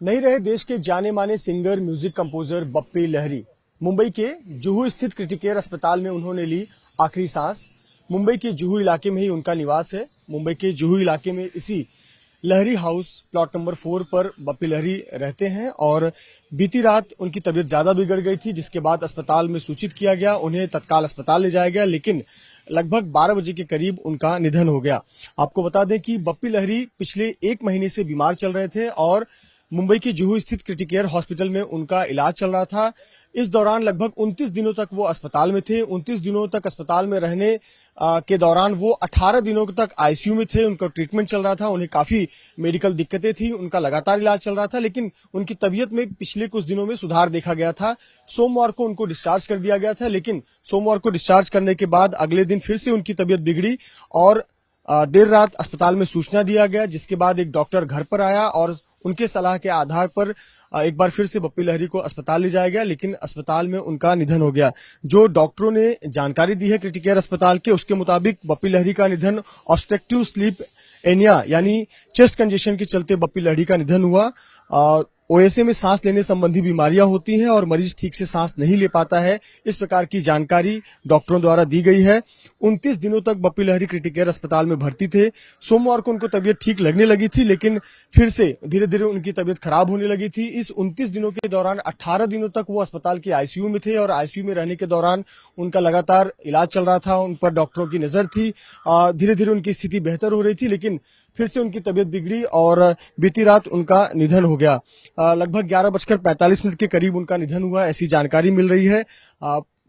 नहीं रहे देश के जाने माने singer music composer Bappi Lahiri. Mumbai के जुहू स्थित क्रिटिकेयर अस्पताल में उन्होंने ली आखिरी सांस। मुंबई के जुहू इलाके में ही उनका निवास है। मुंबई के जुहू इलाके में इसी लहरी हाउस प्लॉट नंबर 4 पर बप्पी लहरी रहते हैं और बीती रात उनकी तबीयत ज्यादा बिगड़ गई थी, जिसके बाद अस्पताल में सूचित किया गया। उन्हें तत्काल अस्पताल ले जाया गया, लेकिन लगभग 12 बजे के करीब उनका निधन हो गया। आपको बता दें कि बप्पी लहरी पिछले 1 महीने से बीमार चल रहे थे और मुंबई के जुहू स्थित क्रिटिकेयर हॉस्पिटल में उनका इलाज चल रहा था। इस दौरान लगभग 29 दिनों तक वो अस्पताल में थे। 29 दिनों तक अस्पताल में रहने के दौरान वो 18 दिनों तक आईसीयू में थे। उनका ट्रीटमेंट चल रहा था। उन्हें काफी मेडिकल दिक्कतें थी। उनका लगातार इलाज चल रहा था, लेकिन उनकी तबीयत में पिछले कुछ दिनों में सुधार देखा गया था। सोमवार को उनको डिस्चार्ज कर दिया गया था, लेकिन सोमवार को डिस्चार्ज करने के बाद अगले दिन फिर से उनकी तबीयत बिगड़ी और देर रात अस्पताल में सूचना दिया गया, जिसके बाद एक डॉक्टर घर पर आया और उनके सलाह के आधार पर एक बार फिर से बप्पी लहरी को अस्पताल ले जाया गया, लेकिन अस्पताल में उनका निधन हो गया। जो डॉक्टरों ने जानकारी दी है क्रिटिकेयर अस्पताल के, उसके मुताबिक बप्पी लहरी का निधन ऑब्स्ट्रक्टिव स्लीप एनिया यानी चेस्ट कंजेशन के चलते बप्पी लहरी का निधन हुआ। ओएसए में सांस लेने संबंधी बीमारियां होती हैं और मरीज ठीक से सांस नहीं ले पाता है। इस प्रकार की जानकारी डॉक्टरों द्वारा दी गई है। 29 दिनों तक बप्पी लहरी क्रिटिकेयर अस्पताल में भर्ती थे। सोमवार को उनको तबीयत ठीक लगने लगी थी, लेकिन फिर से धीरे धीरे उनकी तबीयत खराब होने लगी थी। इस 29 दिनों के दौरान 18 दिनों तक वो अस्पताल के आईसीयू में थे और आईसीयू में रहने के दौरान उनका लगातार इलाज चल रहा था। उन पर डॉक्टरों की नजर थी। धीरे धीरे उनकी स्थिति बेहतर हो रही थी, लेकिन फिर से उनकी तबीयत बिगड़ी और बीती रात उनका निधन हो गया। लगभग 11:45 के करीब उनका निधन हुआ, ऐसी जानकारी मिल रही है।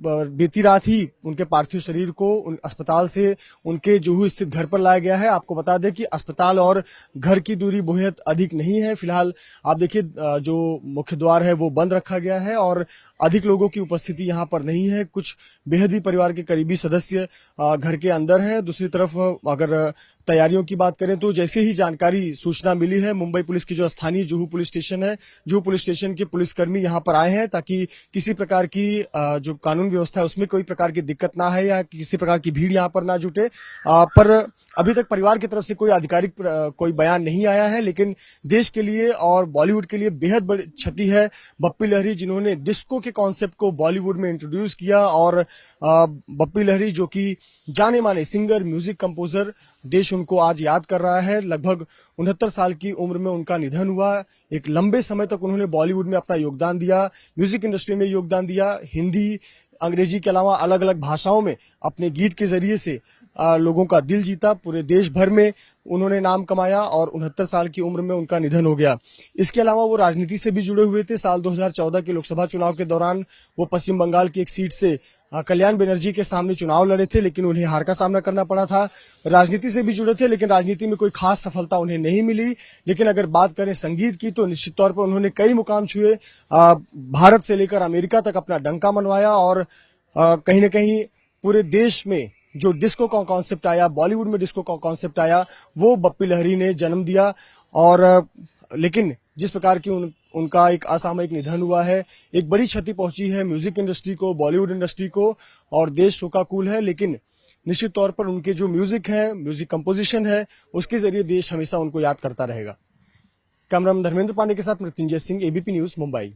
बीती रात ही उनके पार्थिव शरीर को अस्पताल से उनके जुहू स्थित घर पर लाया गया है। आपको बता दें कि अस्पताल और घर की दूरी बेहद अधिक नहीं है। फिलहाल आप देखिए, जो मुख्य द्वार है वो बंद रखा गया है और अधिक लोगों की उपस्थिति यहाँ पर नहीं है। कुछ बेहद ही परिवार के करीबी सदस्य घर के अंदर हैं। दूसरी तरफ अगर तैयारियों की बात करें तो जैसे ही जानकारी सूचना मिली है, मुंबई पुलिस की जो स्थानीय जुहू पुलिस स्टेशन है, जुहू पुलिस स्टेशन के पुलिसकर्मी यहाँ पर आए हैं ताकि किसी प्रकार की जो कानून व्यवस्था है उसमें कोई प्रकार की दिक्कत ना है या किसी प्रकार की भीड़ यहाँ पर ना जुटे। पर अभी तक परिवार की तरफ से कोई आधिकारिक कोई बयान नहीं आया है, लेकिन देश के लिए और बॉलीवुड के लिए बेहद बड़ी क्षति है। बप्पी लहरी जिन्होंने डिस्को के कॉन्सेप्ट को बॉलीवुड में इंट्रोड्यूस किया और बप्पी लहरी जो कि जाने माने सिंगर, म्यूजिक कंपोजर, देश उनको आज याद कर रहा है। लगभग 69 साल की उम्र में उनका निधन हुआ। एक लंबे समय तक उन्होंने बॉलीवुड में अपना योगदान दिया, म्यूजिक इंडस्ट्री में योगदान दिया। हिंदी, अंग्रेजी के अलावा अलग अलग भाषाओं में अपने गीत के जरिए से लोगों का दिल जीता। पूरे देश भर में उन्होंने नाम कमाया और 69 साल की उम्र में उनका निधन हो गया। इसके अलावा वो राजनीति से भी जुड़े हुए थे। साल 2014 के लोकसभा चुनाव के दौरान वो पश्चिम बंगाल की एक सीट से कल्याण बनर्जी के सामने चुनाव लड़े थे, लेकिन उन्हें हार का सामना करना पड़ा था। राजनीति से भी जुड़े थे, लेकिन राजनीति में कोई खास सफलता उन्हें नहीं मिली। लेकिन अगर बात करें संगीत की तो निश्चित तौर पर उन्होंने कई मुकाम छुए। भारत से लेकर अमेरिका तक अपना डंका मनवाया और कहीं न कहीं पूरे देश में जो डिस्को का कॉन्सेप्ट आया, बॉलीवुड में डिस्को का कॉन्सेप्ट आया, वो बप्पी लहरी ने जन्म दिया। और लेकिन जिस प्रकार की उनका एक असामयिक निधन हुआ है, एक बड़ी क्षति पहुंची है म्यूजिक इंडस्ट्री को, बॉलीवुड इंडस्ट्री को, और देश शोकाकुल है। लेकिन निश्चित तौर पर उनके जो म्यूजिक है, म्यूजिक कंपोजिशन है, उसके जरिए देश हमेशा उनको याद करता रहेगा। कैमरामैन धर्मेंद्र पांडे के साथ मृत्युंजय सिंह, एबीपी न्यूज, मुंबई।